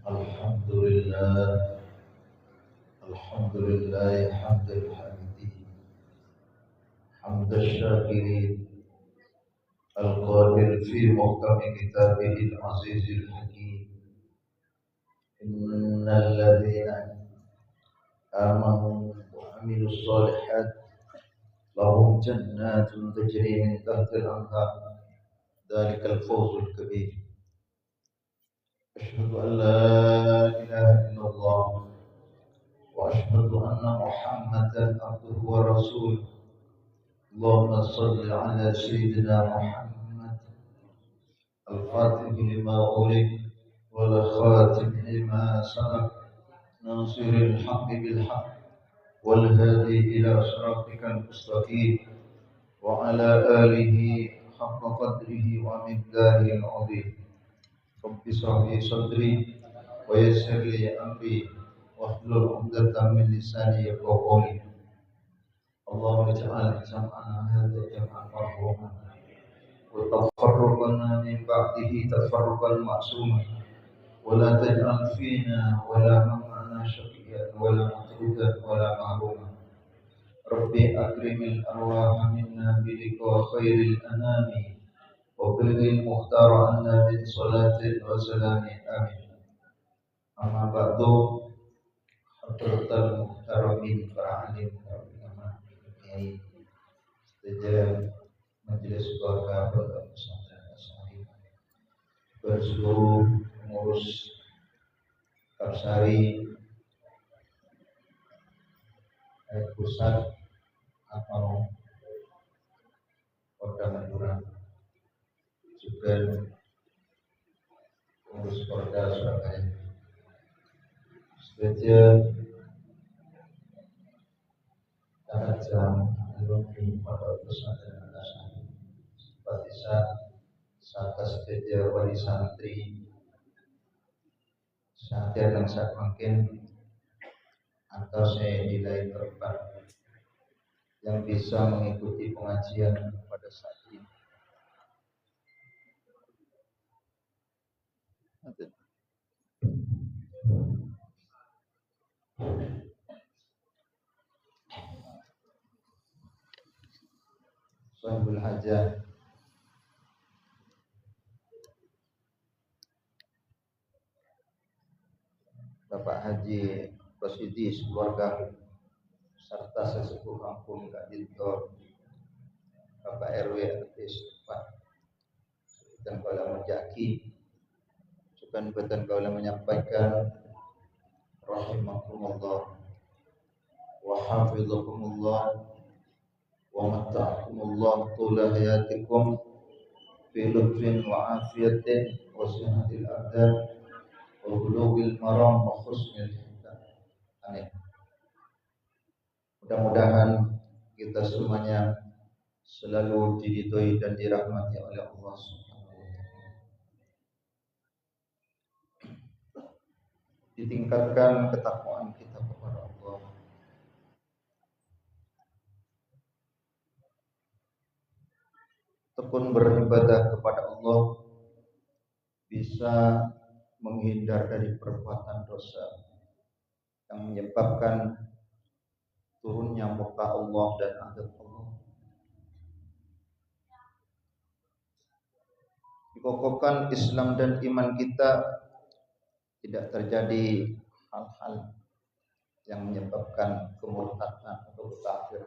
الحمد لله الحمد لله حمد الحامدين حمد الشاكرين القادر في محكم كتابه العزيز الحكيم إن الذين آمنوا وعملوا الصالحات لهم جنات تجري من تحت الأنهار ذلك الفوز الكبير أشهد أن لا إله إلا الله وأشهد أن محمدا عبده ورسوله اللهم صل على سيدنا محمد الفاتح لما أغلق والخاتم لما سبق ناصر الحق بالحق والهادي إلى صراطك المستقيم وعلى آله حق قدره ومقداره العظيم رب اشرح لي صدري ويسر لي أمري واحلل عقدة من لساني يفقهوا قولي اللهم اجعل جمعنا هذا جمعا مرحوما وتفرقنا من بعده تفرقا معصوما ولا تجعل فينا ولا معنا شقيا ولا مطرودا ولا محروما ربي أكرم الأرواح منا بلقاء خير الأنام وبلغ المختار عنا من صلاة وسلام آمين أما بعد حضرة المحترمين فعلم Kiai Sejajar Majelis Keluarga Pondok Pesantren As-Sahih berseluruh pengurus Kapsari pusat atau Polda Madura juga pengurus Polda Surabaya sejajar jam alumni Pondok Pesantren As-Sahih simpatisan serta sejajar wali santri sadar dan saat mungkin atau saya nilai terdepan yang bisa mengikuti pengajian pada saat ini. Sohibul Hajah Bapak Haji Rosidi sekeluarga serta sesepuh kampung Kak Dintor Bapak RW RT setempat dan kalau menjaki juga betul kalau menyampaikan rahimakumullah wa hafizakumullah wa mata'akumullah tula hayatikum fi lutfin wa afiyatin wa sihatil abdan wa bulughil maram wa husnil hitam. Amin. Mudah-mudahan kita semuanya selalu diridhoi dan dirahmati oleh Allah Subhanahu wa taala. Ditingkatkan ketakwaan kita kepada Allah. Tekun beribadah kepada Allah bisa menghindar dari perbuatan dosa yang menyebabkan turunnya murka Allah dan azab Allah. Dikokohkan Islam dan iman kita, tidak terjadi hal-hal yang menyebabkan kemurtadan atau kafir.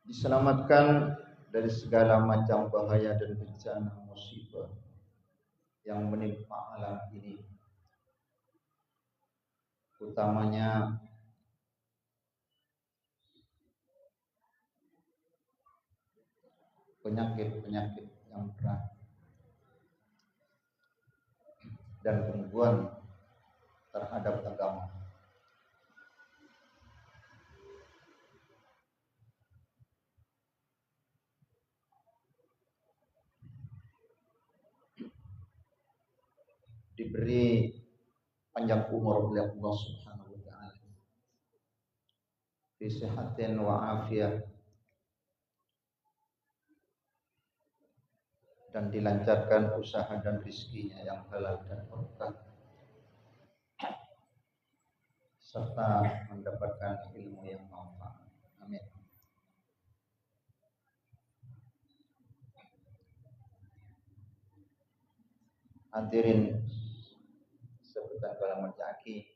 Diselamatkan dari segala macam bahaya dan bencana musibah yang menimpa alam ini, utamanya penyakit-penyakit yang berat dan gangguan terhadap agama. Diberi panjang umur oleh Allah Subhanahu wa taala. Bisehatin wa afiat, dan dilancarkan usaha dan rizkinya yang halal dan berkah, serta mendapatkan ilmu yang manfaat. Amin. Hadirin sebutan kalam menjaki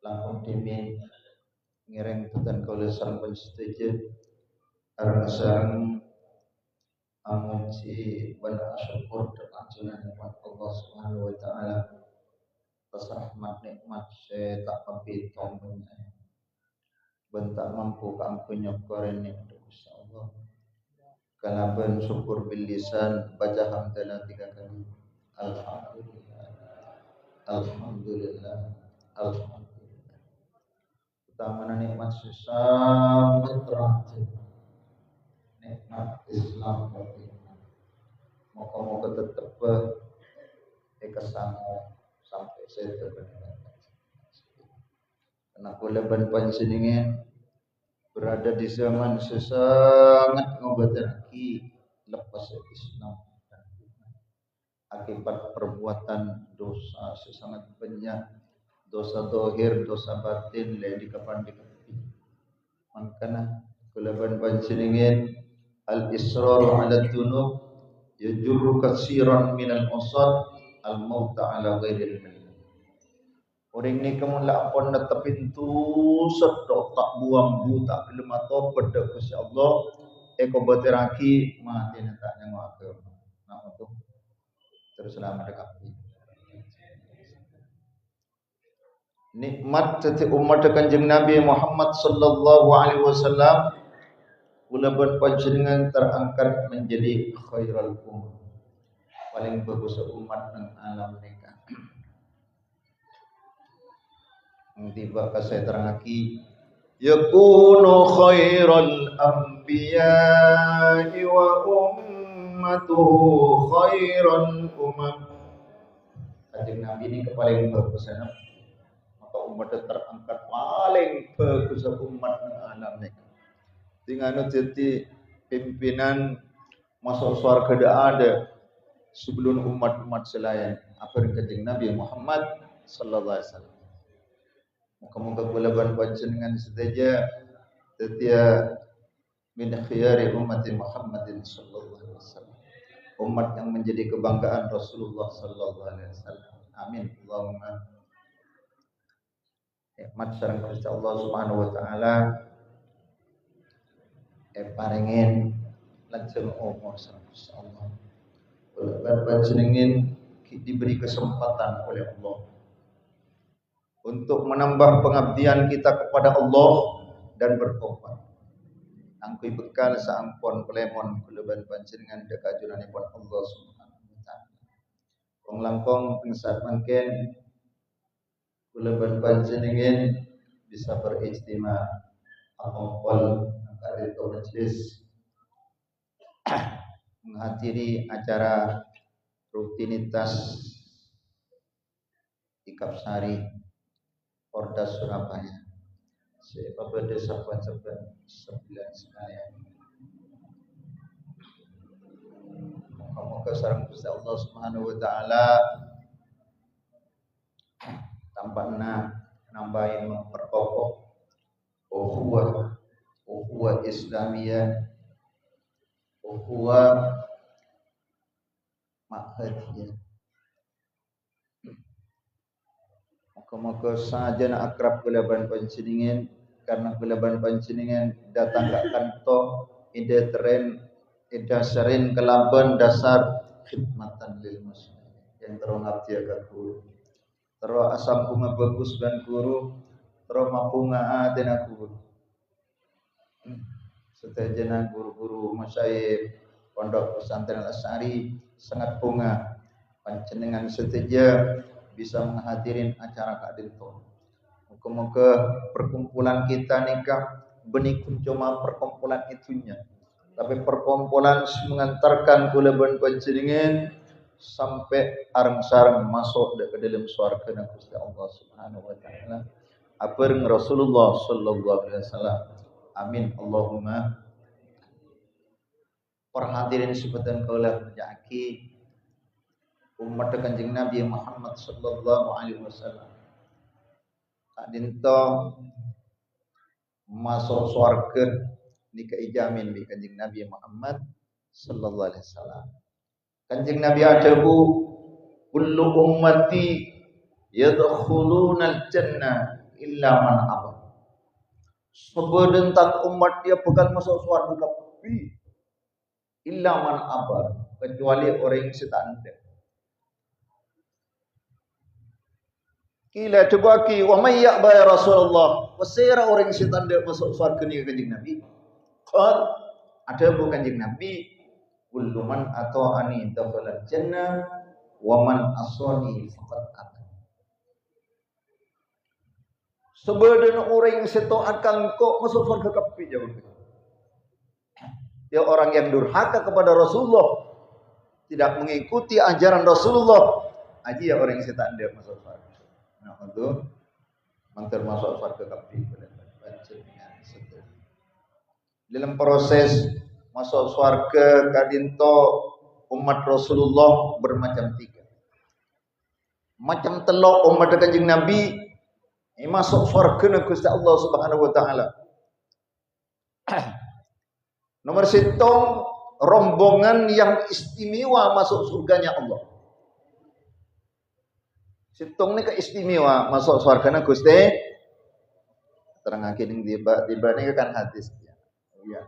langkung dimin ngiring tutan kula sampun setuju arasang amuji wal syukur terpanjunan nikmat Allah Subhanahu wa taala atas rahmat nikmat saya tak pamit tombonya bentak mampu kampunya koren nikmat Allah kalaban syukur bil lisan baca hamdalah 3 kali alhamdulillah alhamdulillah alhamdulillah utamanya nikmat sangat terakhir nikmat Islam moga-moga tetap kesangu sampai saya terbenar. Karena kuleban panjenengan berada di zaman sesangat ngobateraki lepas Islam dan akibat perbuatan dosa sesangat banyak, dosa dohir, dosa batin, lain di kapan di makanya kuleban panjenengan al-israr ala dzunub yajurru katsiran minal usad al-mauta ala ghairil millah. Orang ni kamu lakon na tapintu sedok tak buang bu tak kelema tobat dak Gusti Allah eko bateraki mati na tak nyango agama. Nah untuk terus selama dekat. Nikmat setiap umat Kanjeng Nabi Muhammad sallallahu alaihi wasallam ulaban panjenengan terangkat menjadi khairul ummah. Paling bagus umat nang alam mereka. Tiba ka saya terangaki yakunu khairul anbiya'i wa ummatuhu khairul umam. Kanjeng Nabi ini paling bagus maka umat terangkat paling bagus umat nang alam mereka. Dengan jadi pimpinan masuk surga ada sebelum umat-umat selain apa Kanjeng Nabi Muhammad sallallahu alaihi wasallam. Moga-moga kulaban panjenengan sedaja setia min khiyari ummati Muhammadin sallallahu alaihi wasallam. Umat yang menjadi kebanggaan Rasulullah sallallahu alaihi wasallam. Amin. Allahumma. Nikmat sareng Gusti Allah Subhanahu wa taala paringin lajeng umur sareng Gusti Allah. Panjenengan diberi kesempatan oleh Allah untuk menambah pengabdian kita kepada Allah dan bertobat. Angkui bekal saampun pelemon kulaban panjenengan dekajunanipun Allah Subhanahu wa taala. Wong langkung saat mangken kulaban panjenengan bisa berijtima amongkol angkari majlis menghadiri acara rutinitas Ikap Sari Porda Surabaya. Sebagai desa Pancaban 9 sekalian. Moga-moga sareng Gusti Allah Subhanahu wa taala tambahna nambahin memperkokoh ukhuwah Islamiyah, ukhuwah ma'hadiyah. Moga-moga saja nak akrab kulaban panjenengan karena kulaban panjenengan datang ke kantor ide tren ida serin kelaban dasar khidmatan lil muslimin yang terhormat jaga guru terus asam bunga bagus dan guru terus bunga adena guru setajana guru-guru masyayikh pondok pesantren Al-Asy'ari sangat bunga panjenengan setia bisa menghadirin acara Kak Dinto. Moga-moga perkumpulan kita nikah benikun cuma perkumpulan itunya. Tapi perkumpulan mengantarkan kulaban panjenengan sampai areng-sareng masuk ke dalam surga Gusti Allah Subhanahu wa taala. abareng Rasulullah sallallahu alaihi wasallam. Amin Allahumma. Para hadirin sebatan kaulah menjaki umat Kanjeng Nabi Muhammad sallallahu alaihi wasallam. Kadinto masuk surga nika ijamin bi Kanjeng Nabi Muhammad sallallahu alaihi wasallam. Kanjeng Nabi adabu kullu ummati yadkhulunal jannah illa man aba. Sebentar umat dia bakal masuk surga tapi illa man aba, kecuali orang yang setanda. Kila coba ki wa may ya'ba ya Rasulullah. Wasira orang yang setanda masuk surga ni Kanjeng Nabi. Qal ada bu Kanjeng Nabi kullu man ata'ani dakhala jannah wa man asani faqad aba. Sebenarnya orang yang setaat kangkok masuk surga kapi jauh. Dia orang yang durhaka kepada Rasulullah, tidak mengikuti ajaran Rasulullah, aja ya orang yang setaat dia masuk surga. Nah itu mantar masuk surga kapi pada dalam proses masuk surga kadinto umat Rasulullah bermacam tiga. Macam telok umat Kanjeng Nabi masuk surga na Gusti Allah Subhanahu wa taala. Nomor sitong rombongan yang istimewa masuk surganya Allah. Sitong ni keistimewa masuk surganya Gusti. Terangakin tiba ni kan hadis ya.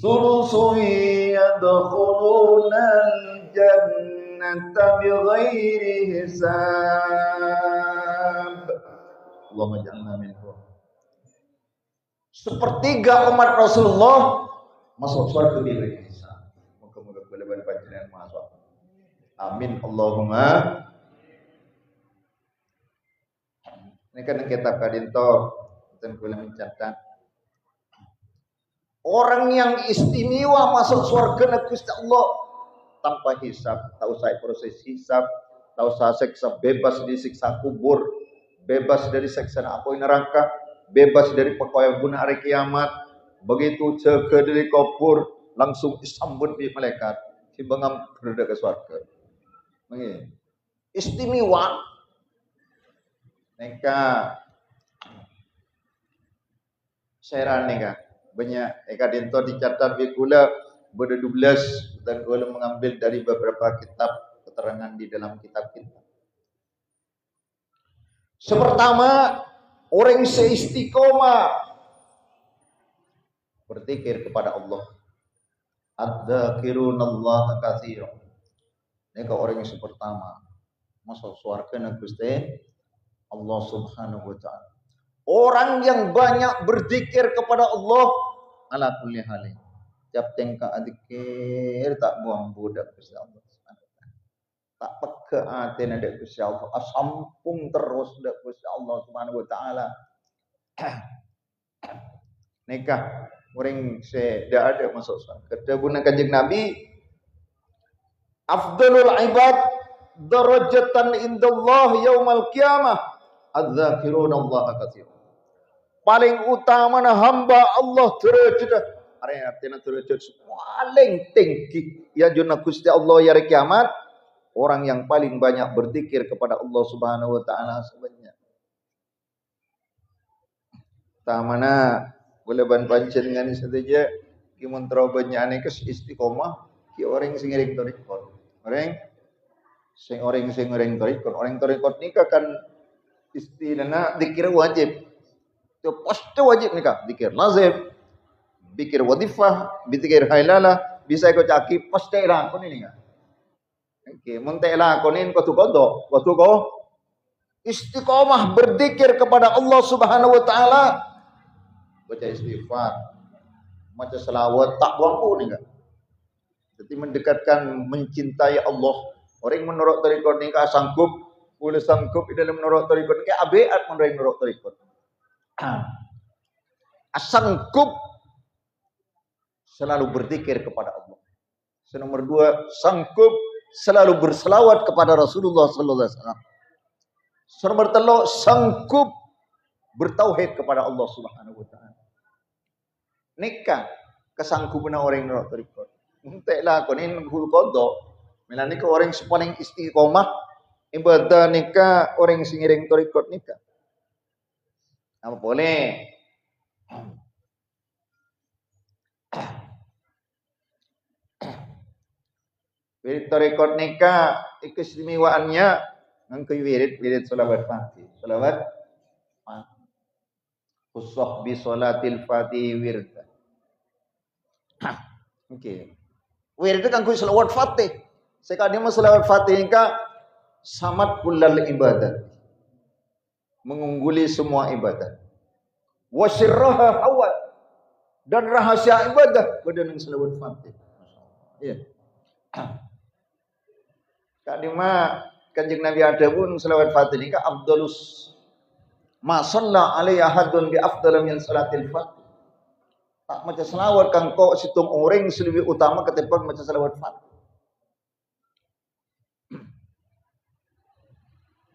Sulusuhi yadkhulunal jannata bighairi hisab. Allahumma ja'alna minhum. Sepertiga umat Rasulullah masuk surga bighairi hisab. Moga-moga balaban panjenengan masuk. Amin Allahumma. Ini kan kitab kadinto dan kula mencatat orang yang istimewa masuk surga Gusti Allah tanpa hisab, tak usah proses hisab, tak usah siksa, bebas disiksa kubur, bebas dari siksa api neraka, bebas dari pekawai guna hari kiamat. Begitu jaga dari kubur langsung disambut di malaikat, timbangam berada ke surga. Istimewa. Neka saya neka banyak eka dinto dicatat di kula ber 12 dan kula mengambil dari beberapa kitab keterangan di dalam kitab kita. Sepertama orang seistiqomah berzikir kepada Allah. Adzakirunallah katsiran. Neka orang yang pertama masuk surga na Gusti Allah Subhanahu wa taala. Orang yang banyak berzikir kepada Allah ala kulli halin. Tiap tengka adzikir tak buang budak Gusti Allah. Tak peka ate ndak Gusti Allah. Asampung terus ndak Gusti Allah Subhanahu wa taala. Nikah orang tidak ada masuk surga. Kata guna Kanjeng Nabi, afdalul ibad darajatan indallah yaumal qiyamah adzakiruna katsiran. Paling utama na hamba Allah derajat. Artinya derajat paling tinggi ya juna Gusti Allah ya kiamat. Orang yang paling banyak berzikir kepada Allah Subhanahu wa taala sebenarnya. Tamana boleh ban pancen ngani saja ki mantra banyak kes istiqomah ki orang sing ngering torikot. Orang sing ngering torikot. Orang torikot nikah kan istilahna zikir wajib. Itu pasti wajib nikah, zikir lazim, zikir wadifah, zikir hailalah, bisa ikut caki pasti lakon ini kan. Oke, mun teh lakonin ko istiqomah berzikir kepada Allah Subhanahu wa taala. Baca istighfar, baca selawat, tak buang nih kan. Jadi mendekatkan mencintai Allah. Orang menurut tarikot nikah sanggup, boleh sanggup di dalam menurut tarikot nikah abeat menurut tarikot. Sanggup selalu berzikir kepada Allah. Nomor 2, sanggup selalu berselawat kepada Rasulullah sallallahu alaihi wasallam. Nomor telu, sanggup bertauhid kepada Allah Subhanahu wa taala. Nikah kesanggupan orang nurut tarekat. Entek lah konin hul kodok. Melani ke orang paling istiqomah ibadah nikah orang singiring tarekat nikah. Apa boleh? Wirid tarekat nikah keistimewaannya ngangkui wirid sholawat Fatih. Sholawat Usah bi sholatil Fatih wird. Okey. Wird itu ngangkui sholawat Fatih. Sekadang sholawat Fatih nikah samat kullal ibadat. Mengungguli semua ibadat. Wa sirraha awal. Dan rahasia ibadah pada dengan sholawat Fatih. Iya. Kadima Kanjeng Nabi ada pun selawat Fatih ini afdalus ma shalla alaihi ahadun bi afdal min salatil Fatih. Tak maca selawat kang kok situng orang lebih utama ketimbang maca selawat Fatih.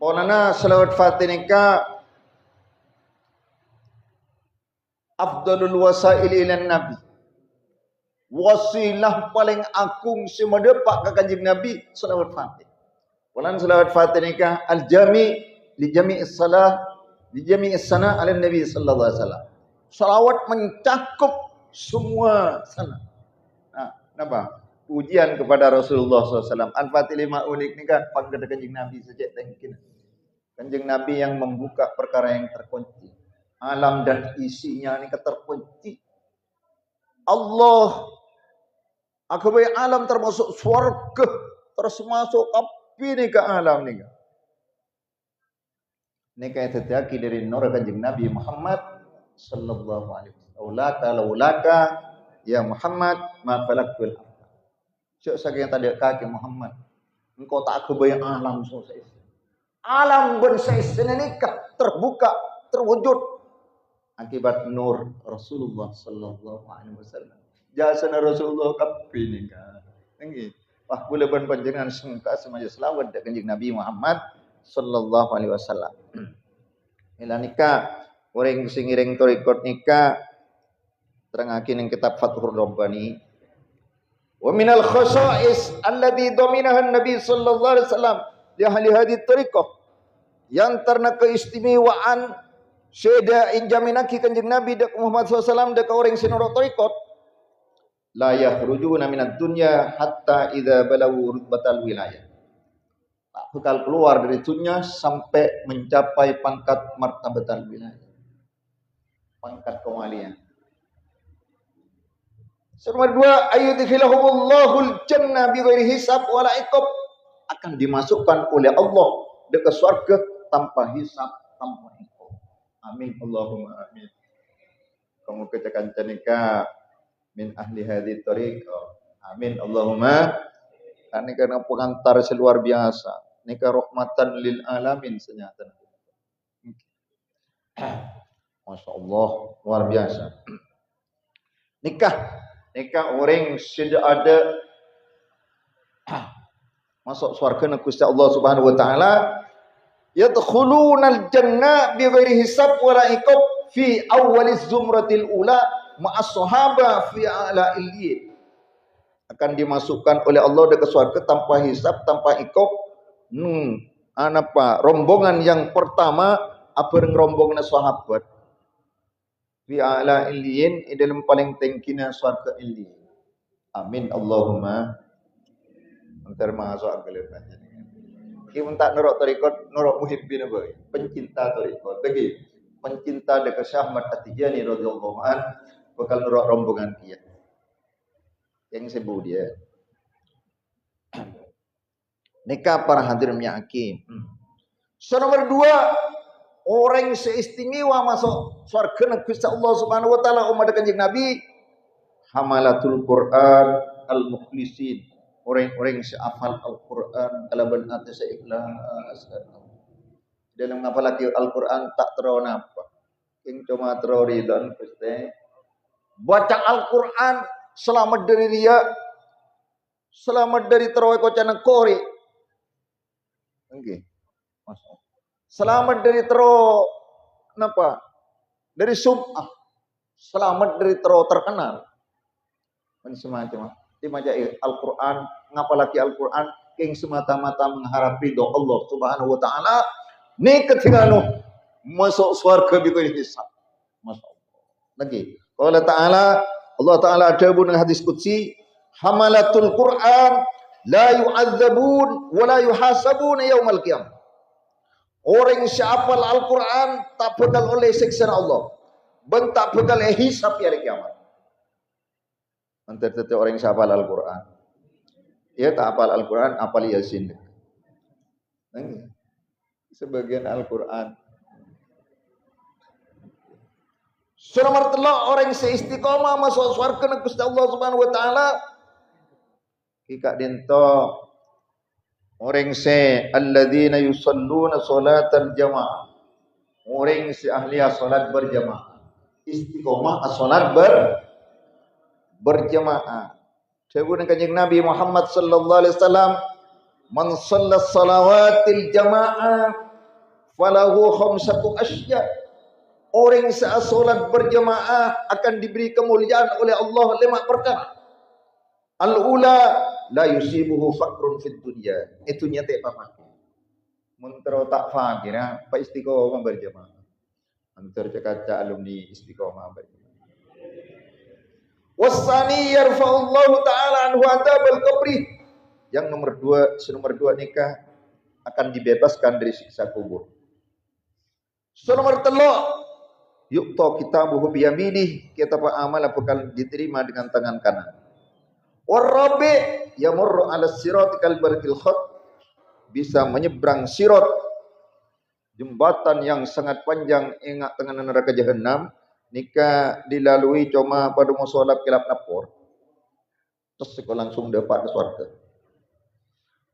Ponana selawat Fatih nika afdalul wasail ilan nabi. Wasilah paling agung semedepak ke Kanjeng Nabi selawat Fatih. Walan selawat Fatih nikah al-jami li jami'is salah li jami'is sana ala Nabi sallallahu alaihi wasallam. Selawat mencakup semua sana. Nah, napa? Pujian kepada Rasulullah SAW. Al-Fatih 5 unik nikah pangkat Kanjeng Nabi sejak tengkin. Kanjeng Nabi yang membuka perkara yang terkunci. Alam dan isinya ini terkunci. Allah akabai alam termasuk swarga, terus masuk api ni ke alam ni. Ni kaya terjadi dari nur Kanjeng Nabi Muhammad sallallahu alaihi wasallam. Laulaka ya Muhammad ma khalaqtul ardh. Cuk saking tadi kaki Muhammad. Engkau tak kebayang alam selesai. Alam bersaisin nikah terbuka, terwujud akibat nur Rasulullah sallallahu alaihi wasallam. Jasana Rasulullah kapi nikah. Nggih. Wah boleh ban panjenengan sengka semaya selawat dak Kanjeng Nabi Muhammad sallallahu alaihi wasallam. Ila nikah orang sing ngiring tarekat nikah terangake ning kitab Fathur Rabbani. Wa minal khasa'is allati dominaha Nabi sallallahu alaihi wasallam li ahli hadhihi tariqah. Yang terna keistimewaan syeda injaminaki Kanjeng Nabi dak Muhammad sallallahu alaihi wasallam dak orang sinoro tarekat. La yakhrujuna minad dunya hatta idza balawu rutbatal wilayah. Tak bakal keluar dari dunia sampai mencapai pangkat martabatal wilayah. Pangkat kewalian. Nomor 2, ayyudkhilahumullahul jannah bighairi hisab wala iqab. Akan dimasukkan oleh Allah ke surga tanpa hisab, tanpa iqab. Amin Allahumma amin. Kamu katakan nikah min ahli hadhihi tariqah. Amin Allahumma. Ini karena pengantar seluar biasa. Nikah rahmatan lil alamin senyata. Masya Allah luar biasa. Nikah orang sudah ada masuk surga na Gusti Allah Subhanahu wa taala. Yadkhulunal jannah bighairi hisab wala iqab fi awwaliz zumratil ula ma'as sahaba fi a'la illiyin. Akan dimasukkan oleh Allah ke surga tanpa hisab, tanpa iqab. Apa? Rombongan yang pertama apa rombongan sahabat. Fi a'la illiyin dalam paling tingginya surga illiyin. Amin Allahumma. Antar masuk agak panjenengan. Iki mentak nurut tarekat, nurut muhibbin apa? Pencinta tarekat. Lagi pencinta dekat Syekh Ahmad At-Tijani radhiyallahu an bakal nurut rombongan dia. Yang sebut dia. Nikah para hadirin yang hakim. Nomor 2, orang seistimewa masuk surga Gusti Allah Subhanahu wa taala umat Kanjeng Nabi hamalatul Quran al-mukhlisin. Orang-orang yang hafal Al-Quran kalaban ati seikhlas. Dalam ngapalake Al-Quran tak terlalu apa. Ing cuma terlalu ridon Gusti. Baca Al-Quran selamat dari riya, selamat dari terawih kocana kori. Nggih. Masya Allah. Selamat dari napa? Dari sum'ah. Selamat dari terkenal. Dan semacam di majai Al-Quran, ngapalagi Al-Quran, yang semata-mata mengharap ridho Allah Subhanahu wa taala, ni ketika masuk surga bighairi hisab. Masya Allah. Lagi, Allah Ta'ala ada dalam hadis qudsi, hamalatul Quran la yu'adzabun wa la yuhasabun yaumal qiyamah. Orang yang hafal Al-Quran tak bakal oleh siksa Allah, dan tak bakal hisab di hari kiamat. Antara orang yang hafal Al-Quran, ya tak hafal Al-Quran, hafal Yasin. Sebagian Al-Quran. Nomor 3, orang yang seistiqomah masuk surga nang Gusti Allah Subhanahu wa taala. Kika dinto orang se alladzina yusalluna salatal jamaah. Orang si ahli salat berjamaah. Istiqomah salat berjamaah. Sebut Kanjeng Nabi Muhammad sallallahu alaihi wasallam, man shalla salawatil jamaah falahu khamsatu asya. Orang yang salat berjamaah akan diberi kemuliaan oleh Allah 5 perkara. Al-ula la yusibuhu faqrun fid dunya. Itu nyata apa? Mentero tak fakir ya, Pak istiqomah berjamaah. Antar kaca alumni istiqomah berjamaah. Wasani yarfa'ullahu ta'ala anhu adzabal qabri. Yang nomor 2 nikah akan dibebaskan dari siksa kubur. Nomor 3, yukta kitabuhu biyaminih, kitab amal bakal diterima dengan tangan kanan. Warabi yamurru ala siratikal barqil khat, bisa menyeberang sirat, jembatan yang sangat panjang ingat tengah neraka jahanam, nikah dilalui cuma pada musolab kilap lapor, terus langsung dapat ke surga.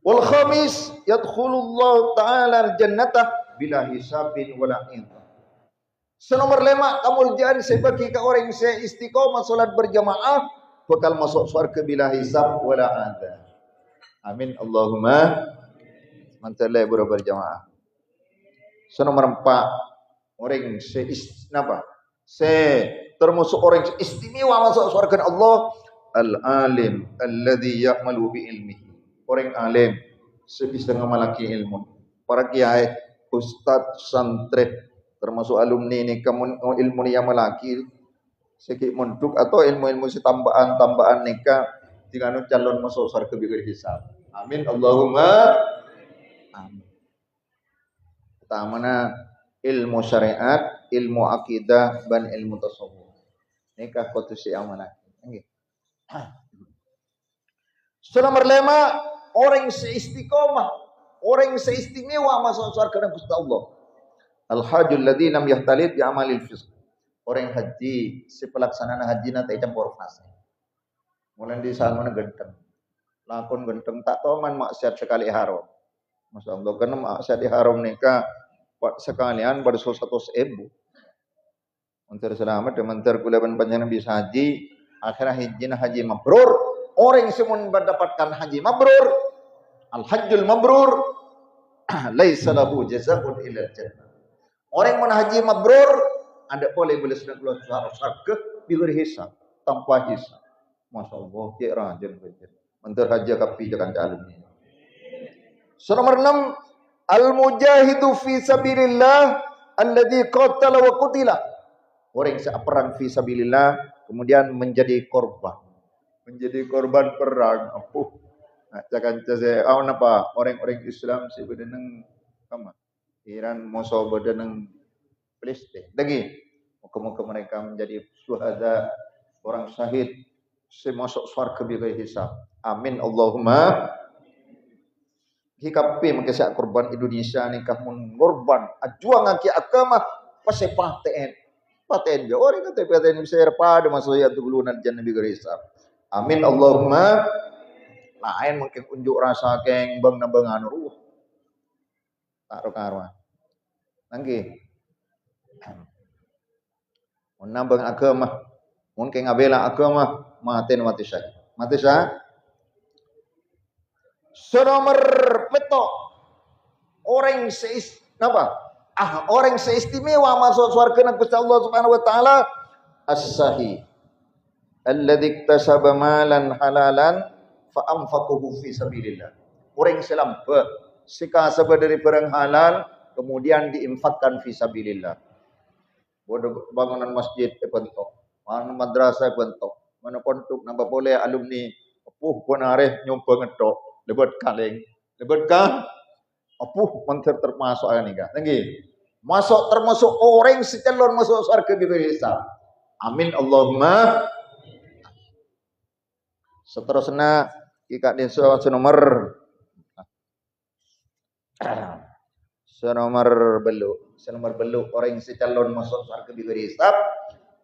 Wal khamis yadkhulullahu ta'ala jannatah bila hisabin wala inta. Nomor 5, kemuliaan sebagai orang yang istiqomah salat berjamaah bakal masuk surga bila hisab wala adza. Amin Allahumma mantalai berjamaah. Nomor 4, orang yang termasuk orang yang istimewa masuk surga Allah, al-alim alladhi ya'malu bi ilmihi. Orang alim sebisa ngamalaki ilmu. Para kiai, ustaz, santri, termasuk alumni ni kamu ilmu ni yang melaki sikit munduk atau ilmu-ilmu si tambahan nikah dengan calon masuk surga bighairi hisab. Amin Allahumma amin. Pertama ilmu syariat, ilmu akidah, dan ilmu tasawuf. Nikah kotusi amanah. Nggih. Nomor 5, orang yang seistiqomah, orang yang seistimewa masuk surga dengan Gusti Allah. Al-hajjul ladzi lam yahtalid bi amalil fisq. Orang haji si pelaksanaan haji na tak campur fase. Mulai di sana genteng. Lakon genteng tak tahu man maksiat sekali haram. Masya Allah kan maksiat di haram nikah sekalian pada 100.000. Untuk selamat dan mentar kulaban panjang bisa haji, akhirnya haji mabrur. Orang yang semua mendapatkan haji mabrur, al-hajjul mabrur, laisa lahu jazaa'un illa jannah. Orang yang haji mabrur, anda boleh sudah keluar surga bighairi hisab, tanpa hisab. Masya Allah, cik rajin. Mentar haji kapi jangan calon. Nomor 6, al-mujahidu fi sabilillah alladzi qatala wa qutila. Orang yang perang fi sabilillah kemudian menjadi korban. Menjadi korban perang. Jangan saya napa orang-orang Islam sebenarnya sama. Iran musuh bedeneng Palestina. Lagi muka-muka mereka menjadi syuhada, orang syahid, semasuk surga bighairi hisab. Amin Allahumma. Hikapi makasih korban Indonesia nikah mun korban ajuang aki agama pasti paten je orang kata paten bisa pada masuk ya tugulunan jannah bighairi hisab. Amin Allahumma. Lain mungkin unjuk rasa keng bang nambangan ruh. Taruh karuan. Nangge. Mun nambang agama, mun keng ngabela agama, maten mati syahid. Mati syahid. Nomor peto orang napa? orang seistimewa masuk surga nak Gusti Allah Subhanahu wa taala as-sahi alladzi iktasaba malan halalan fa anfaqahu fi sabilillah. Orang selamba sikasaba dari barang halal kemudian diinfakkan fi sabilillah. Bodoh bangunan masjid bentuk, mana madrasah bentuk, mana pondok nambah boleh alumni apuh ponareh nyumpah ngedok lebet kaleng lebet ka apuh menteri termasuk ani ka tinggi masuk termasuk orang secalon masuk surga bebas hisab. Amin Allahumma. Seterusnya kita di nomor belu orang secalon masuk surga bebas hisab.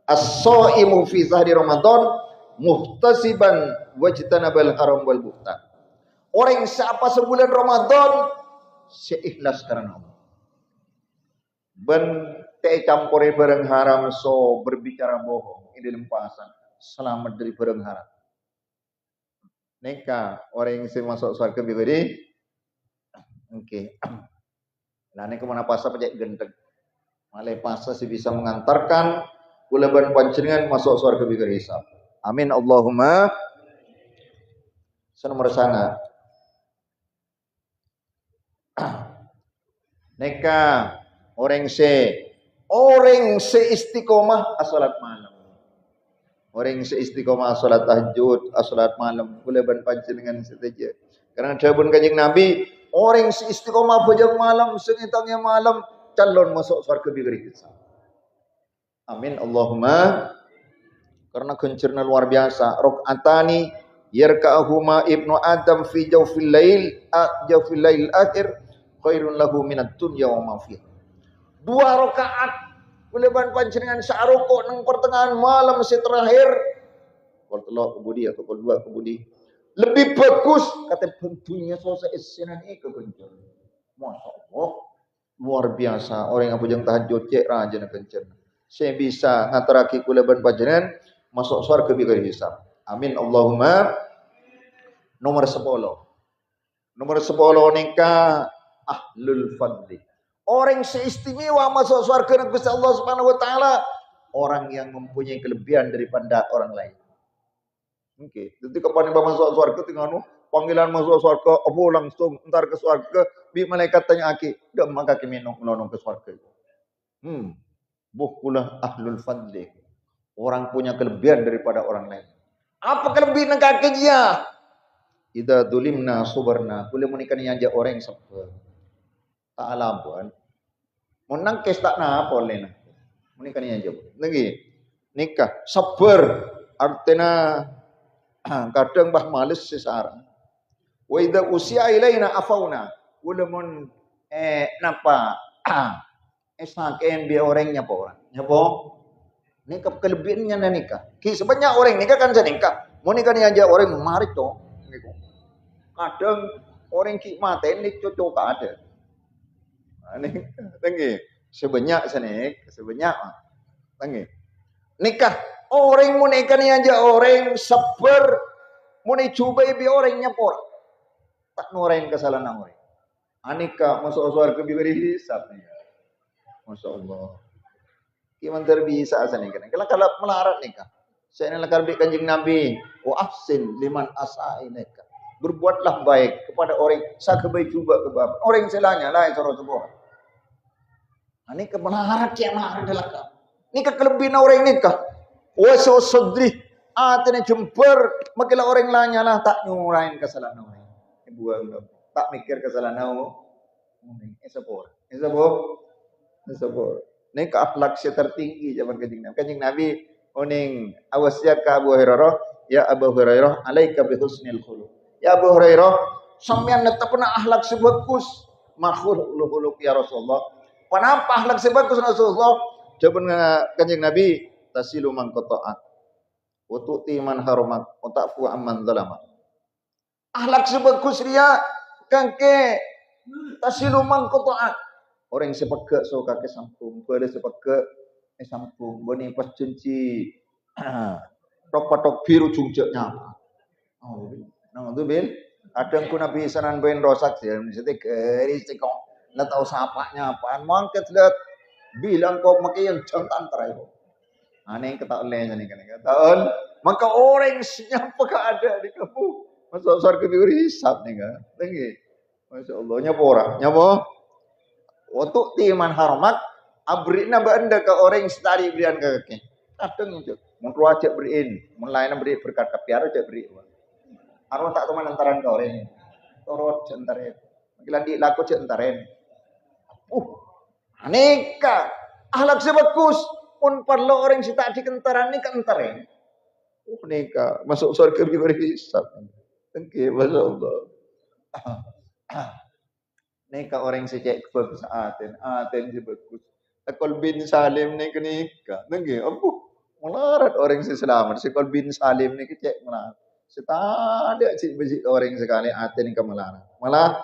As-shaimu fi sahri Ramadan muhtasiban wajtanabal haram wal buhtan. Orang siapa sebulan Ramadan seikhlas karena Allah. Ben teh campuri barang haram so berbicara bohong ini lempasan selamat dari barang haram. Neka orang yang masuk surga bibiri. Oke. Nah ini kemana pasal pajak gendeng. Malai pasal si bisa mengantarkan kulaban panjenengan masuk surga bibiri hisab. Amin Allahumma. Nomor sana. Neka orang se istiqomah salat malam. Orang se istiqomah salat tahajud, salat malam kulaban panjenengan saja. Karena dawuh Kanjeng Nabi, orang se istiqomah bujang malam sengitangnya malam calon masuk surga bibiri hisab. Amin Allahumma. Karena gencerna luar biasa. Rakaatani yarka'ahuma ibnu Adam fi jawfil lail akhir khairun lahu minad dunya wa ma fiha. 2 rakaat kuleban panjenengan sa'ruku nang pertengahan malam si terakhir. Qol kebudi atau qol 2 kebudi. Lebih bagus kata bentunya selesai isinan iku gencer. Masyaallah. Luar biasa orang yang bujang tahajud cek raja na gencer. Saya bisa ngataraki kuleban panjenengan masuk surga bigari hisab. Amin Allahumma. Nomor 10. Nomor 10 nikah ahlul fadli. Orang seistimewa masuk surga Gusti Allah Subhanahu wa taala, orang yang mempunyai kelebihan daripada orang lain. Oke, jadi kapan masuk surga tinggal panggilan masuk surga, apa langsung entar ke surga, bi malaikat tanya aki, dah maka kami nong ke surga. Bukulah ahlul fadli. Orang punya kelebihan daripada orang lain. Apa kelebihan kaki dia? Idza dulimna subarna. Boleh menikah ni aja orang yang sabar. Tak alabuan. Menang kes tak na apa lena. Menikah ni aja. Lagi nikah sabar. Artinya kadang bah males sesara. Wa idza usia ilaina afauna. Boleh mun napa? Saken biar orangnya apa orang? Nyapa? Nikah kelebihannya na nikah. Sebanyak orang nikah kan senikah. Mau nikah ni aja orang marit to. Kadang orang ki mate ni cocok ada. Ini tinggi. Sebanyak sebanyak. Tinggi. Nikah orang mau nikah ni aja orang sabar. Mau ni cuba bi orangnya por. Tak orang kesalahan orang. Anika masuk surga biberi hisab ni. Masyaallah. Gimana terbisa asal nikah? Kalau melarat nikah. Saya nak karbi Kanjeng Nabi, wa ahsin liman asa'i nikah. Berbuatlah baik kepada orang sakebai cuba ke bapak. Orang selanya lah yang sebuah. Nikah melarat yang melarat delaka. Nikah kelebihan orang nikah. Wa sadri atene jemper makilah orang lanya lah tak nyurain kesalahan orang. Buang tak mikir kesalahan orang. Esapor. Nikah akhlak tertinggi zaman Kanjeng Nabi oning awasiat ka Abu Hurairah, ya Abu Hurairah alaika bi husnil khuluq. Ya Abu Hurairah, sampean netepna akhlak sebagus makhluk ya Rasulullah. Panapa akhlak sebagus Rasulullah? Jawaban Kanjeng Nabi, tasilu man qata'at wa tu'ti man haramat wa ta'fu amman zalamat. Akhlak sebagus dia kangke tasilu man qata'at. Orang yang sepegak so kakek sampung, boleh sepegak sampung, boni pas cenci, tok biru jungjaknya. Oh, nang tu bil, kadang ku nabi sanan ben rosak sih, mesti keris kok. Lah tahu sapanya apaan, mangket lihat bilang kau makai yang jantan terakhir. Aneh kata oleh nih kan tahun maka orang siapa ada di kamu masuk surga diberi hisab nih kan tinggi masya Allah nyapa untuk timan hormat abri nambah anda ke orang setari berian ke kadang itu mun ruajak beriin mun lain beri berkat kapiar aja beri arwah tak teman antaran ke orang torot antaren gila di laku antaren aneka ahlak sebagus pun perlu orang si tak dikentaran ni kentaren neka masuk surga diberi hisab tengki masya Allah neka orang si cek bagus aten si bagus Sekol bin Salim ni kenika tengki melarat orang si selamat Sekol bin Salim ni cek melarat setada cik besi orang sekali aten ke melarat malah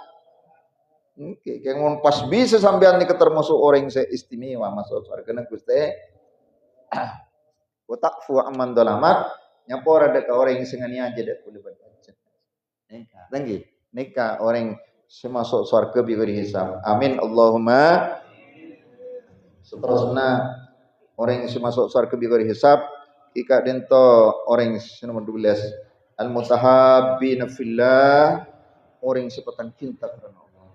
kayak mau pas bisa sampean ni termasuk orang saya istimewa masuk surga nang Gusti Watak fu aman dolamat nyapor ada ke orang yang sengani aja dak boleh baca. Nikah orang semasuk surga bigori hisab. Amin Allahumma. Seterusnya orang yang semasuk surga bigori hisab ika dento orang nomor 12 al mutahabbina fillah orang sepatan cinta karena Allah.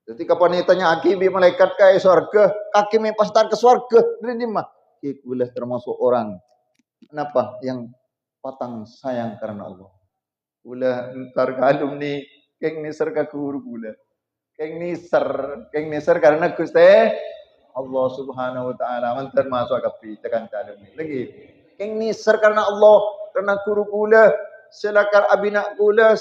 Jadi kapan ditanya akibi malaikat kai surga, kaki pastar ke surga, ini mah boleh termasuk orang kenapa yang patang sayang karena Allah. Ulah entar kalum ni keng niser ka guru pula. Keng niser karena Gusti Allah Subhanahu wa taala mantar masuk kapi tekan kalum ni. Lagi keng niser karena Allah karena guru pula silakan abina pula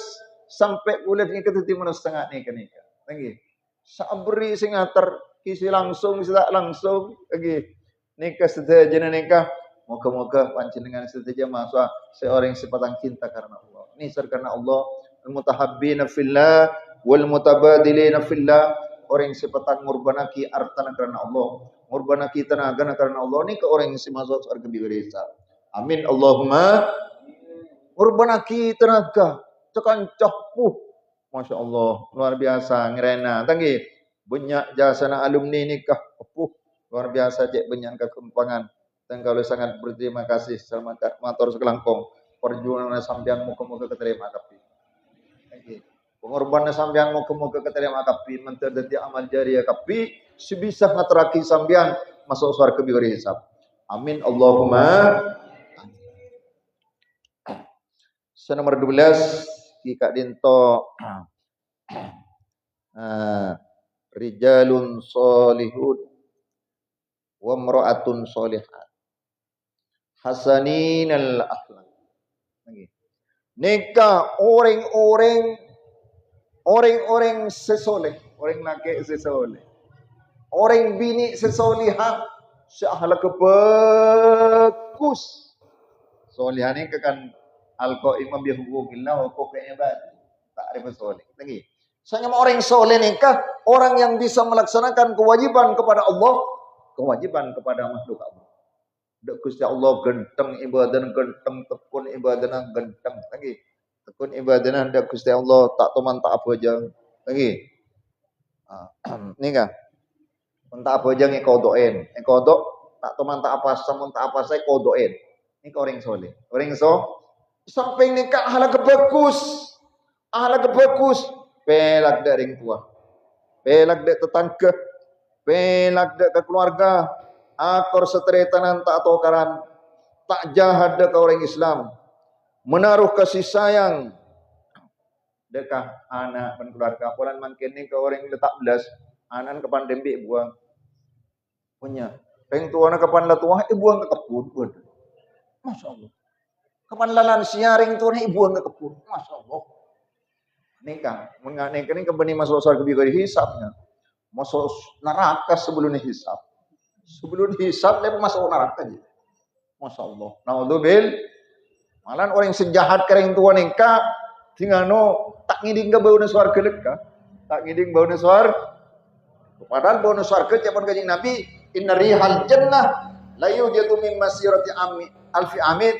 sampai pula ni keteti mana setengah ni kenika. Lagi sabri sing atar kisi langsung tidak langsung lagi nikah sedaja nikah moga-moga panjenengan sedaja masuk seorang sepatang cinta karena Allah nisar karena Allah al-mutahabbina fillah wal mutabadilina fillah orang sepatang ngurbanaki artana karena Allah ngurbanaki tenaga karena Allah ni ke orang yang masuk surga bigori hisab amin Allahumma ngurbanaki tenaga tekan capuh masya Allah luar biasa ngerena tanggi banyak jasana alumni nikah luar biasa cek banyak kekempangan dan kalau sangat berterima kasih selamat matur sekelangkong perjuangan sampean muka-muka keterima kapi pengorbanan sampean muka-muka keterima kapi menterdeti amal jariah kapi sebisa ngateraki sampean masuk surga bigori hisab amin Allahumma nomor 12 kika dinto rijalun solihun wa mra'atun sholihat hasaninal akhlak nikah orang sesoleh orang laki sesoleh orang bini sesolihah seakhlak bagus solihah ni kan al-qaimah bi huquqillah wa huquqil ibad ta'rif soleh lagi sama orang soleh nikah orang yang bisa melaksanakan kewajiban kepada Allah kewajiban kepada makhluk Allah. Dak Gusti Allah genteng ibadah genteng tekun ibadah genteng lagi. Tekun ibadah dak Gusti Allah tak teman tak apa aja lagi. Ni kan. Tak apa aja ngekodoen. Ngekodok tak teman tak apa samun tak apa saya kodoen. Ini orang soleh. Orang sampai nikah ahlak bagus. Ahlak bagus. Pelak dari tua. Pelak dari tetangga. Pelak dek ke keluarga akor seteretanan tak tokaran tak jahat dek ke orang Islam menaruh kasih sayang dekah anak dan keluarga polan makin ni ke orang letak belas anak kepan dembik buang punya peng tuana kepan la tua buang ke kebun masya Allah kepan lalan siaring tuana buang ke kebun masya Allah nikah menganek ini kebeni masuk surga bigori hisabnya masuk neraka sebelum hisab. Sebelum hisab dia masuk neraka aja. Masya Allah. Naudzubil. Malah orang sejahat kering tua nikah tingano tak ngiding ke bau swarga leka. Tak ngiding bau swarga. Padahal bau swarga jaman kanjeng Nabi inna rihal jannah la yujadu min masirati alfi amin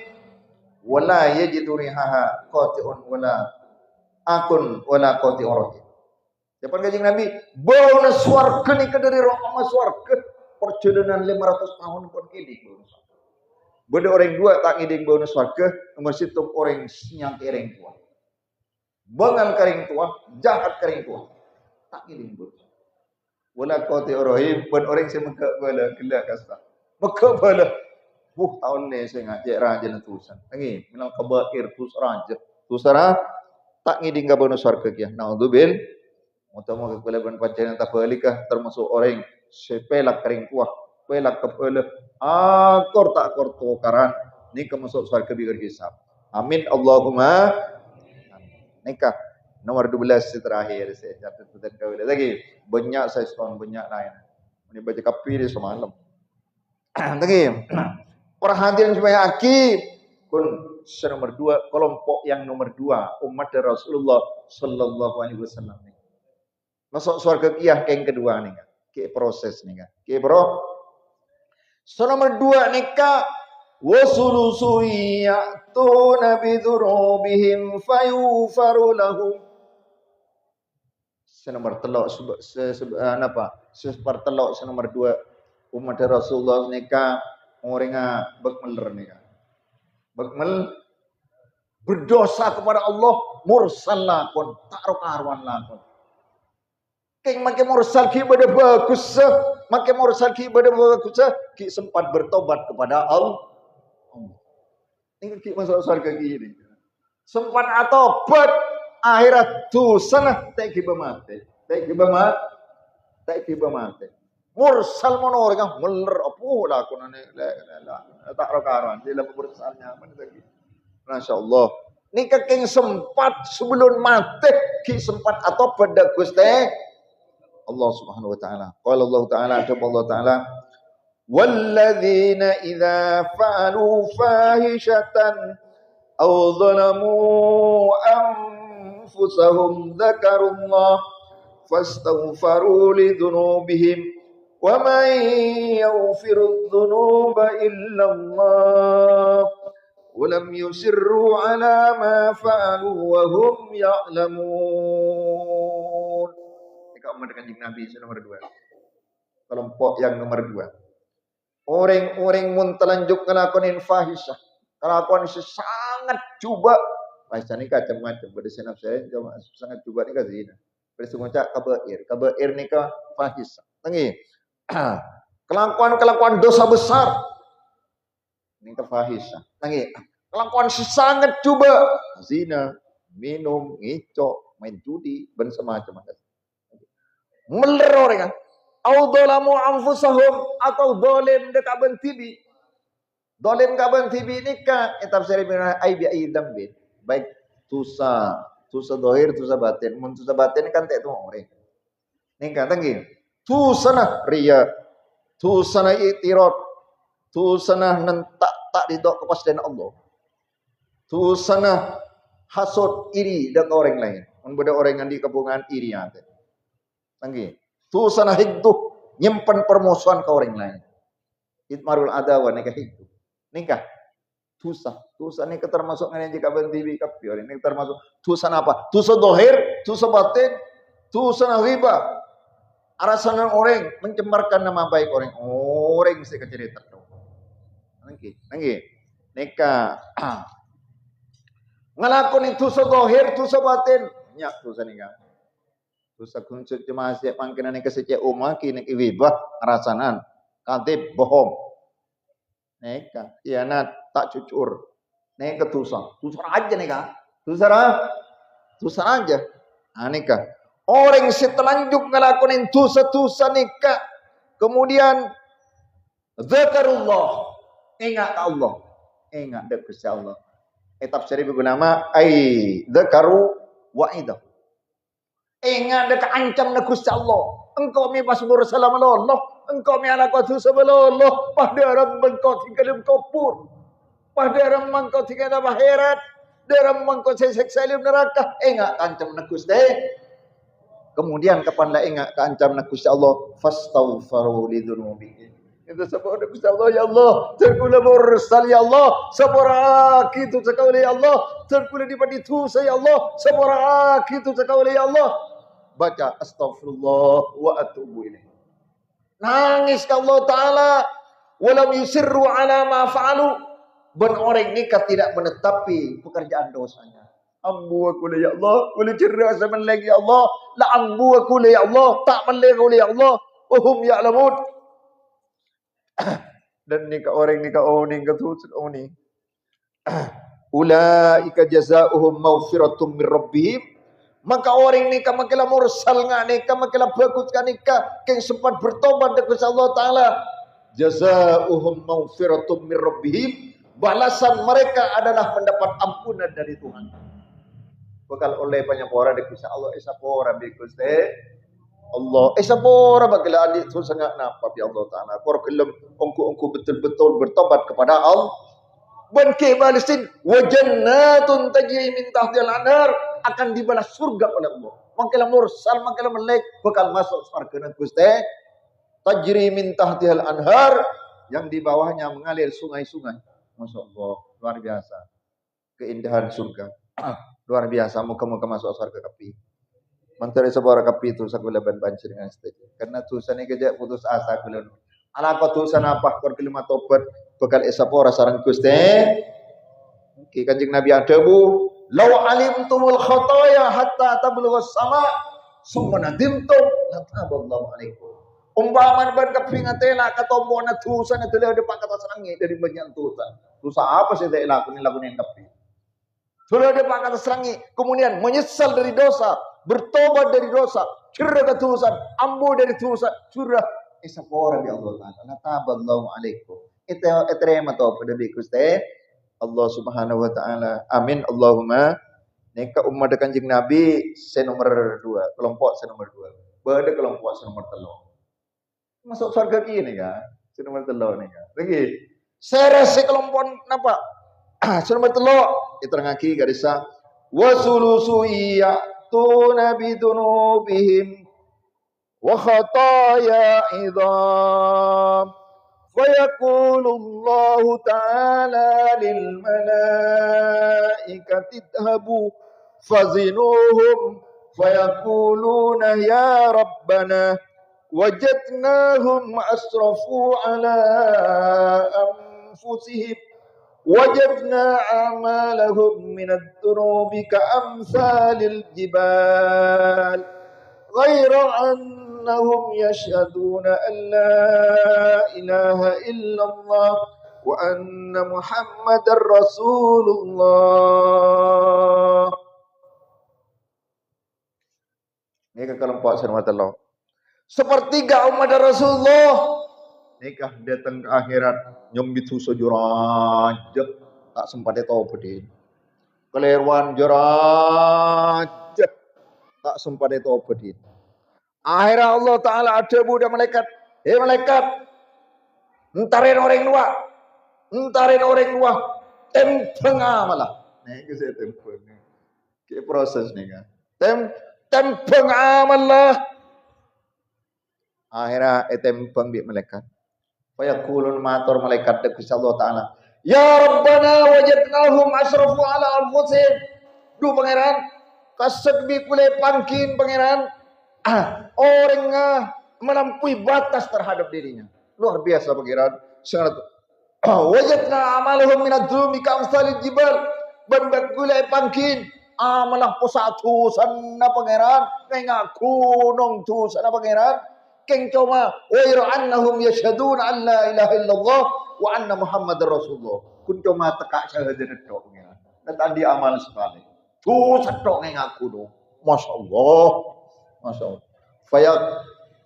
wala yajidu rihaha qati'un wala akun wala qati'ur rahim. Siapa Kanjeng Nabi? Bauna swarga nika dari roh ama swarga. Perjalanan 500 tahun pun kini bauna swarga. Beda orang dua tak ngiding bauna swarga, nomor situ orang nyang kering tua. Bangal kering tua, jahat kering tua. Tak ngiding bauna. Wala qati rohim ben orang saya meka bala kelak kasta. Meka bala. Tahun ni saya ngajak raja natusan. Lagi minal kabair tus raja. Tusara tak ngiding ka bauna swarga kia. Naudzubil Mutama kepala pancen tak balikah termasuk orang sepelak kering kuah, pelak kepala, akor tak akor tukaran, nikah masuk surga bigar hisab. Amin Allahumma. Nikah nomor 12 terakhir saya catat dan kau lagi banyak saya setahun banyak lain. Ini baca kapir semalam. Lagi perhatian supaya aki kun nomor 2 kelompok yang nomor 2 umat Rasulullah Sallallahu Alaihi Wasallam. Masuk surga kiyah yang kedua nih kan. Ke proses nih kan. Ke bro. So nomor 2 nih kak. Wasulusu ya'tuna bidhurubihim fayufaru lahum. Senomor telok sepertelok senomor 2 umat Rasulullah nih kak. Orangnya bekmeler nih kan. Bekmel berdosa kepada Allah mursal lakon tak rokaruan lakon. Keng makin mursal ki ibadah bagus, makin mursal ki ibadah bagus, ki sempat bertobat kepada Allah. Ini ki masuk surga ki ini. Sempat atobat akhirat tu sana tak ki bemate, tak ki bemate. Mursal mono orang meler apuh lah kunane tak rokaran dia lebih mursalnya mana lagi. Masyaallah. Ini keng sempat sebelum mati ki sempat atobat dak Gusti Allah Subhanahu wa taala. Qala Allah taala, Allah taala, "Walladzina idza fa'alu fahishatan aw zalamu anfusahum dzakarullah fastaghfaru li dzunubihim wa man yaghfiru dzunuba illa Allah wa lam yusirru ala ma fa'alu wa hum ya'lamun." Umat Kanjeng Nabi nomor 2. Kelompok yang nomor 2. Orang-orang mun telanjut ngelakonin fahisyah. Kelakuan sangat coba. Fahisyah ni macam-macam. Pada senap saya sangat coba ni zina. Pada semacam kabair. Kabair ni ka fahisyah. Tangi. Kelakuan dosa besar. Ni ka fahisyah. Tangi. Kelakuan sangat coba. Zina, minum, ngicok, main judi, dan semacam-macam. Meler orang kan. Au dolamu anfusahum atau dolim dekat bentibi. Dolim ka bentibi ni ka tafsir Ibnu Aibi aidam bin. Baik tusa dohir, tusa batin. Mun tusa batin kan tak tu orang. Ni kan tangi. Tusana riya, tusana itirad, tusana nentak tak didok kepastian Allah. Tusana hasud iri dekat orang lain. Mun beda orang yang di kepungan iri ate. Tanggi. Tu sana hidduh nyimpen permusuhan ke orang lain. Itmarul adawa nikah hidduh. Nikah. Tusa ni termasuk ngene jika bentibi kapior ini termasuk tusa apa? Tusa dohir, tusa batin, tusa riba. Arasan orang mencemarkan nama baik orang. Orang mesti kecerita. Tanggi. Nikah. Ngalakoni tusa dohir, tusa batin. Nyak tusa nikah. Tusa kuncut cuma siap pangkinan yang kesecek umat kini iwibah rasanan kadib bohong neka kianat tak cucur neka tusa aja neka tusa aja neka orang setelanjut ngelakuin tusa neka kemudian zakarullah ingat Allah ingat dekat Allah tafsir Ibnu nama ai zakaru wa'idah. Ingat dekat ancam na Gusti Allah. Engkau mi pasbur salam Allah. Engkau mi anak kuatu sebelum Allah. Pahdaram engkau tinggal di kubur. Pahdaram engkau tinggal di akhirat. Daram engkau seksa di neraka. Ingat ancam na Gusti. Kemudian kapan lah ingat ancam na Gusti Allah. Fastaghfiru li dzunubihim. Itu sabda Gusti Allah ya Allah. Terkula mursal ya Allah. Sabara kitu sekali ya Allah. Terkula di padi tu saya Allah. Sabara kitu sekali ya Allah. baca astaghfirullah wa atubu ilaih. Nangis ke Allah Ta'ala. Walam yusirru ala ma fa'alu. Ben orang nikah tidak menetapi pekerjaan dosanya. Ambu aku ya Allah. Boleh cerah sama lagi ya Allah. La ambu aku ya Allah. Tak melek ya Allah. Wahum ya'lamun. Dan nikah orang nikah oni ketusuk oni. Ulaika jazaohum maghfiratum mir rabbihim. Maka orang nikah makilah mursal nga nikah makilah bagus ka nikah keng sempat bertobat kepada Allah Ta'ala. Jazaohum maghfiratum mir rabbihim. Balasan mereka adalah mendapat ampunan dari Tuhan. Bakal oleh banyak orang dikisah Allah isapora bikus Allah isapora bagila adik tu sangat napa bi Allah Ta'ala. Kor kelem ongku betul-betul bertobat kepada Allah. Ban kebalisin wajannatun tajri min tahtil anhar, akan dibalas surga oleh Allah. Makilah mursal makilah melek bakal masuk surga Gusti. Tajri min tahtil anhar, yang di bawahnya mengalir sungai-sungai. Masyaallah, luar biasa. Keindahan surga. Luar biasa, muka-muka masuk surga kapi. Mantare sebuah kapi itu sakula ban banjir dengan stage. Karena tusan ini kerja putus asa kula. Ala ko tusan apa kor kelima tobat bakal esapora sarang Gusti. Ki Kanjeng Nabi adabu, law alimtumul khataya hatta tablugha sama summa nadimtum lataballahu alaikum. Umpaman ban kapingatela katombona tusan na tele de pangkat sarangi dari banyak tusan. Dosa apa sih teh lakuni yang kapi? Sudah de pangkat sarangi, kemudian menyesal dari dosa, bertobat dari dosa, cerah ke tusan, ambu dari tusan, surah esapora bi Allah Ta'ala. Lataballahu alaikum. Itu etrema to pada Gusti Allah Subhanahu wa Ta'ala. Amin Allahumma. Nika umat Kanjeng Nabi senomor 2, kelompok senomor 2. Bade kelompok senomor 3. Masuk surga kini kan? Senomor 3 nih kan. Lagi. Serese kelompok napa? Senomor 3 iterangaki garisa wasulusu ya'tuna bidunubihim wa khataya idham. فيقول الله تعالى للملائكة اذهبوا فزنوهم فيقولون يا ربنا وجدناهم أسرفوا على أنفسهم وجدنا أعمالهم من الذنوب كأمثال الجبال غير أنهم يشهدون أن لا إله إلا الله وأن محمد رسول الله. Ini kelompok Allah. Sepertiga umat Rasulullah. Nikah datang ke akhirat nyambit susu jurajak tak sempat tahu pedin. Keleruan jurajak tak sempat tahu pedin. Akhirnya Allah Ta'ala ada budak malaikat. Malaikat, entarin orang dua, tempeng amalah. Nih ke saya tempeng. Ke proses nih kan. Tempeng amalah. Akhirnya tempeng bi malaikat. Fayaqulun matur malaikat deku Allah Ta'ala. Ya Rabbana wajadnahum asrafu ala anfusihim. Duh pangeran, kasek bi kule pangkin pangeran. Orang melampaui batas terhadap dirinya. Luar biasa pangeran. Sangat wajadna amalahum minad dzulmi ka'amsalil jibal. Bandak gulai pangkin amalah pusatu sana pangeran. Nenga gunung tu sana pangeran. Keng cuma wa annahum yashhaduna an la ilaha illallah wa anna muhammadar rasulullah. Kun cuma tekak syahadat tok pangeran. Dan tadi amal sekali. Tu sadok nenga gunung. Masyaallah. Masya Allah.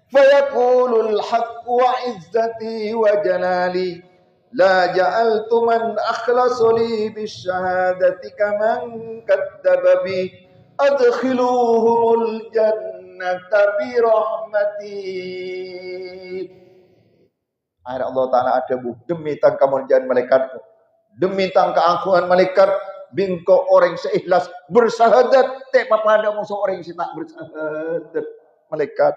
Fayaqulul haqq wa izzati wa jalali la ja'altu man akhlasu li bisyahadati kaman kadzdzaba bi adkhiluhumul jannata bi rahmati. Akhirnya Allah Ta'ala ada demi tang kemuliaan malaikat, demi tang keagungan malaikat, bingko orang seikhlas bersahadat tak pada musuh orang yang tak bersahadat malaikat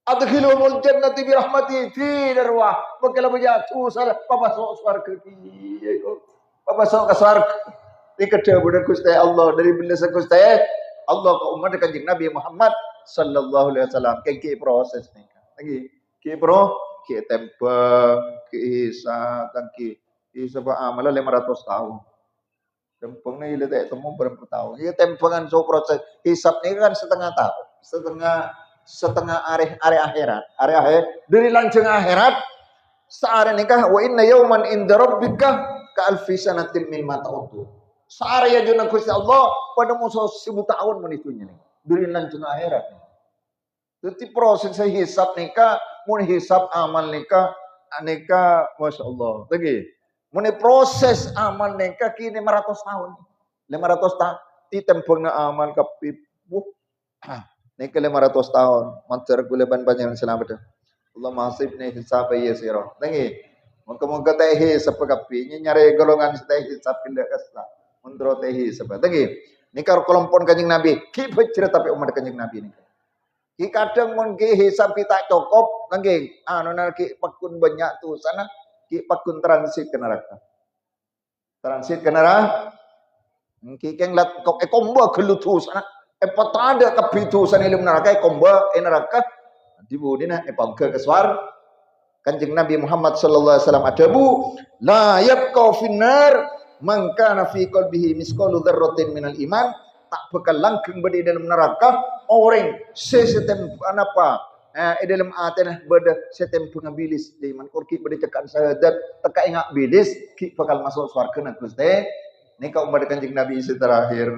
adkhilumul jannati bi rahmati fi darwah bakal bajatu salah papasok surga papasok ke surga ini kedua budak Gusti Allah dari benda Gusti Allah ke umat Kanjeng Nabi Muhammad sallallahu alaihi wasallam ke proses nih. Lagi ke ke tempeng ke isa kan ke isa ba amala 500 tahun. Tempeng na ila temu berapa tahun. Ya tempengan so proses hisab ini kan setengah tahun, setengah are akhirat. Are akhir dari lanceng akhirat saare nikah wa inna yauman inda rabbika ka alfi sanatin mimma ta'uddu. Saare ya juna Gusti Allah pada musuh 1000 tahun menitunya nih. Dari lanceng akhirat. Jadi proses hisab nikah, mun hisab amal nikah, aneka masya Allah. Lagi, mun proses amal nikah kini 500 tahun. 500 tahun. Ti tempeng na amal kapip. Nikah 500 tahun. Mancar kuleban panjang selamat. Allah masib nih hisab ya siro. Lagi, muka-muka teh hisab kapi. Nyari golongan teh hisab pindah kasta. Mundro teh hisab. Lagi, nikah kelompok kanjeng Nabi. Kita cerita tapi umat kanjeng Nabi ini. Ki kadang mun ki hisab kita cukup nggih anu ki pakun banyak tuh sana ki pakun transit ke neraka. Transit ke neraka. Ki keng lat kok komba gelutu sana. Patada kapitu sana ilmu neraka komba neraka. Dibudina pangke ke swar. Kanjeng Nabi Muhammad sallallahu alaihi wasallam adabu la yabqa finnar man kana fi qalbihi misqalu dzarratin minal iman tak bakal langgeng berada dalam neraka orang sesetem apa dalam atenah berada setem pengabilis di man korki berada cekan syahadat teka ingat bilis ki bakal masuk surga na Gusti nika umat Kanjeng Nabi isi terakhir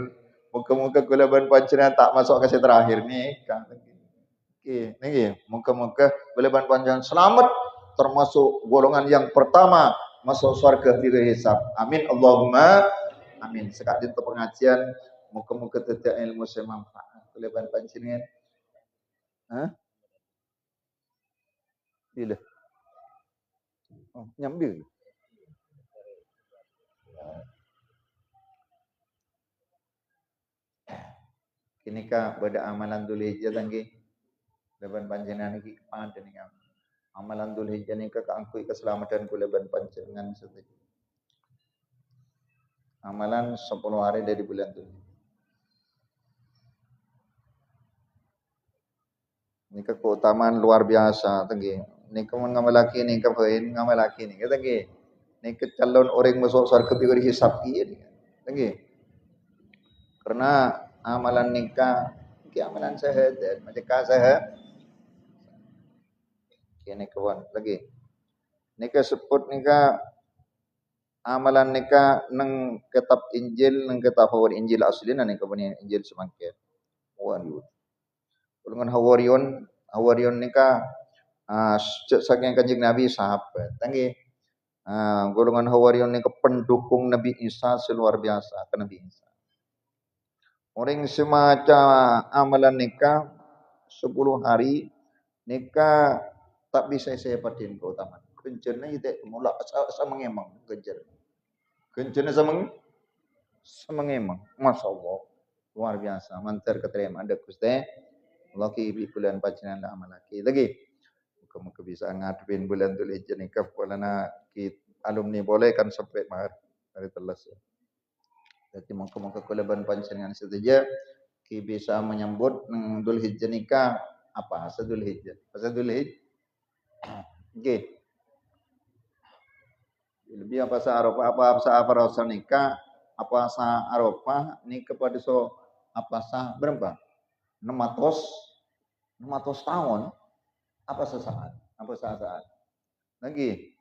muka-muka kulaban panjenengan tak masuk ke terakhir nika oke niki muka-muka kulaban panjenengan selamat termasuk golongan yang pertama masuk surga bila hisab amin Allahumma amin sekali untuk pengajian muka-muka tetap ilmu semanfaat kelebihan pancingan. Hah? Bila? Oh, nyambil. Kini kah pada amalan dulu hijau tangki. Kelebihan pancingan ini kepada nih amalan dulu hijau ini keangkui keselamatan kelebihan pancingan seperti. Amalan 10 hari dari bulan dulu. Ini keutamaan luar biasa tanggi. Ini kamu ngamalaki nih kapain ngamalaki nih tanggi. Ini calon orang masuk surga bigori hisab ini tanggi. Karena amalan nikah, amalan syahadat, macam syahadat. Ini kawan lagi. Nikah sebut nikah amalan nikah neng kitab Injil neng kitab Injil asli nang kawan Injil semangkir. Waduh. Dengan Hawarion nikah saking Kanjeng Nabi sahabat. Tanggi golongan Hawarion nikah pendukung Nabi Isa seluar biasa ke Nabi Isa. Orang semacam amalan nikah 10 hari nikah tak bisa saya patin keutamaan. Kencernya itu mulak sama ngemang kencer. Kencernya sama ngemang. Masya Allah luar biasa. Mantar keterima ada Gusti. Laki bulan panjenengan amal laki lagi. Muka-muka bisa ngadepin bulan tu lejen nikah polana ki alumni boleh kan sampai hari telas ya. Jadi muka-muka kulaban panjenengan saja ki bisa menyambut Dzul Hijjah nikah apa Dzul Hijjah. Pasal Dzul Hijjah. Nggih. Lebih apa sa Arafah apa sa Arafah nikah apa sa Arafah nikah pada so apa sa berapa? 600 tahun apa sesaat lagi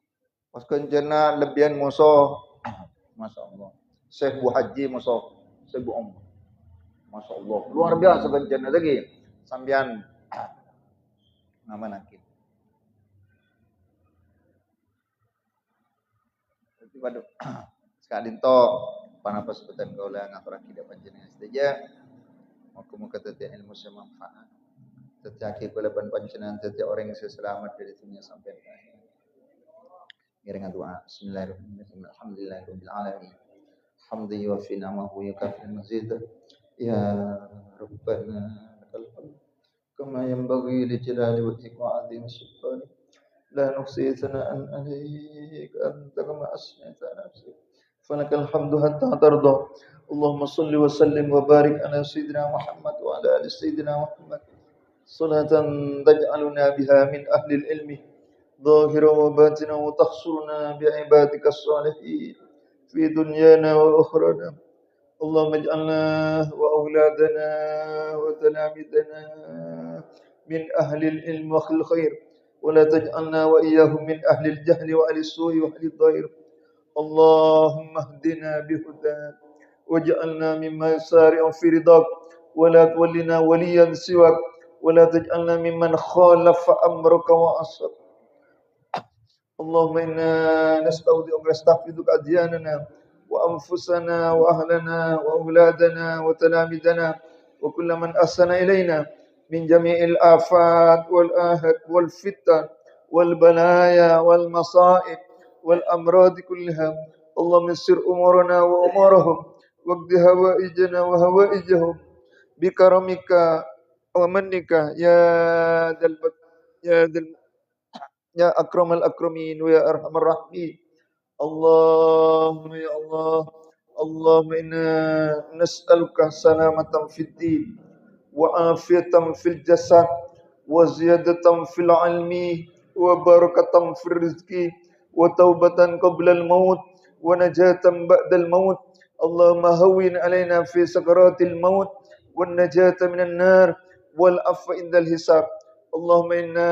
pas kenjana lebihan musuh Masya Allah Syekh Bu Haji musuh Syekh Bu Om Masya Allah luar biasa kenjana lagi sambian nama nakit jadi waduh sekali to panapas sebutan kaulah ngatur akidah panjenengan saja muka-muka tetiak ilmu semanfaat tetiak kelebihan panjenengan tetiak orang yang selamat dari dunia sampai akhir. Ngiringan doa. Bismillahirrahmanirrahim. Alhamdulillahirabbil alamin. Hamdi wa fi namahu yukafi mazid. Ya Rabbana lakal hamd. Kama yanbaghi li jalali wajhika wa 'azimi sultanik. La nuhsi thana'an 'alaika anta kama asna'ta nafsik. Falakal hamdu hatta tarda. اللهم صل وسلم وبارك على سيدنا محمد وعلى آل سيدنا محمد صلاة تجعلنا بها من أهل العلم ظاهرا وباطنا وتحصرنا بعبادك الصالحين في دنيانا وأخرانا. اللهم اجعلنا وأولادنا وتلاميذنا من أهل العلم والخير، ولا تجعلنا وإياهم من أهل الجهل وأهل السوء وأهل الضير. اللهم اهدنا بهداك واجعلنا مما يسارع في رضاك، ولا تولنا وليا سواك، ولا تجعلنا ممن خالف أمرك وعصاك. اللهم إنا نستودعك ونستحفظك أدياننا وأنفسنا وأهلنا وأولادنا وتلاميذنا وكل من أحسن إلينا من جميع الآفات والآهات والفتن والبلايا والمصائب والأمراض كلها. اللهم يسر أمورنا وأمورهم واقض هوائجنا وهوائجهم بكرمك ومنك يا ذا يا أكرم الأكرمين ويا أرحم الراحمين. اللهم يا الله، اللهم إنا نسألك سلامة في الدين وعافية في الجسد وزيادة في العلم وبركة في الرزق وتوبة قبل الموت ونجاة بعد الموت. اللهم هون علينا في سكرات الموت والنجاة من النار والعفو عند الحساب. اللهم إنا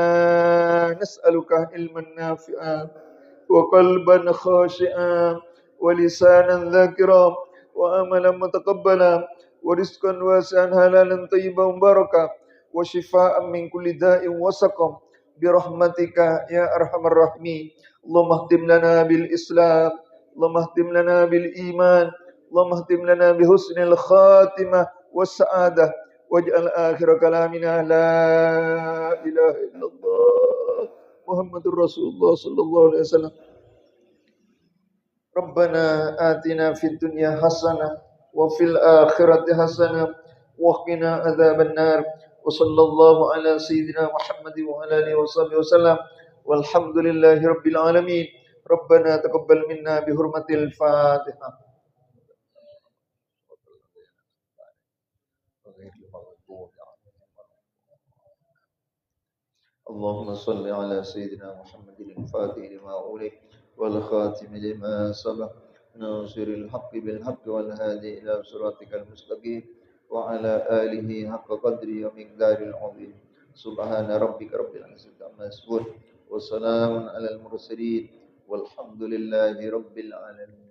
نسألك علما نافعا وقلبا خاشعا ولسانا ذاكرا وعملا متقبلا ورزقا واسعا حلالا طيبا مباركا وشفاء من كل داء وسقم برحمتك يا أرحم الراحمين. اللهم اختم لنا بالإسلام، اللهم اختم لنا بالإيمان، اللهم اختم لنا بحسن الخاتمة والسعادة، واجعل آخر كلامنا لا إله إلا الله محمد رسول الله صلى الله عليه وسلم. ربنا آتنا في الدنيا حسنة وفي الآخرة حسنة وقنا عذاب النار. وصلى الله على سيدنا محمد وعلى آله وصحبه وسلم والحمد لله رب العالمين. ربنا تقبل منا بحرمة الفاتحة. اللهم صل على سيدنا محمد الفاتح لما أولئك والخاتم لما سبق ناصر الحق بالحق والهادي إلى صراطك المستقيم وعلى آله حق قدره ومقدار العظيم. سبحان ربك رب العزة عما يصفون وسلام على المرسلين والحمد لله رب العالمين.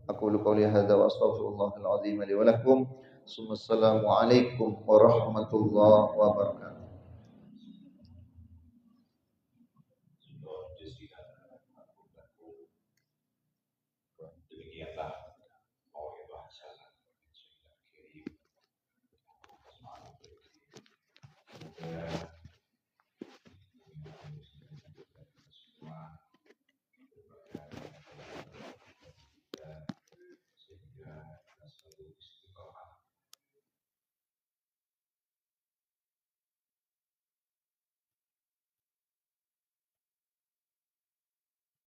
أقول قولي هذا وأستغفر الله العظيم لي ولكم. ثم السلام عليكم ورحمة الله وبركاته.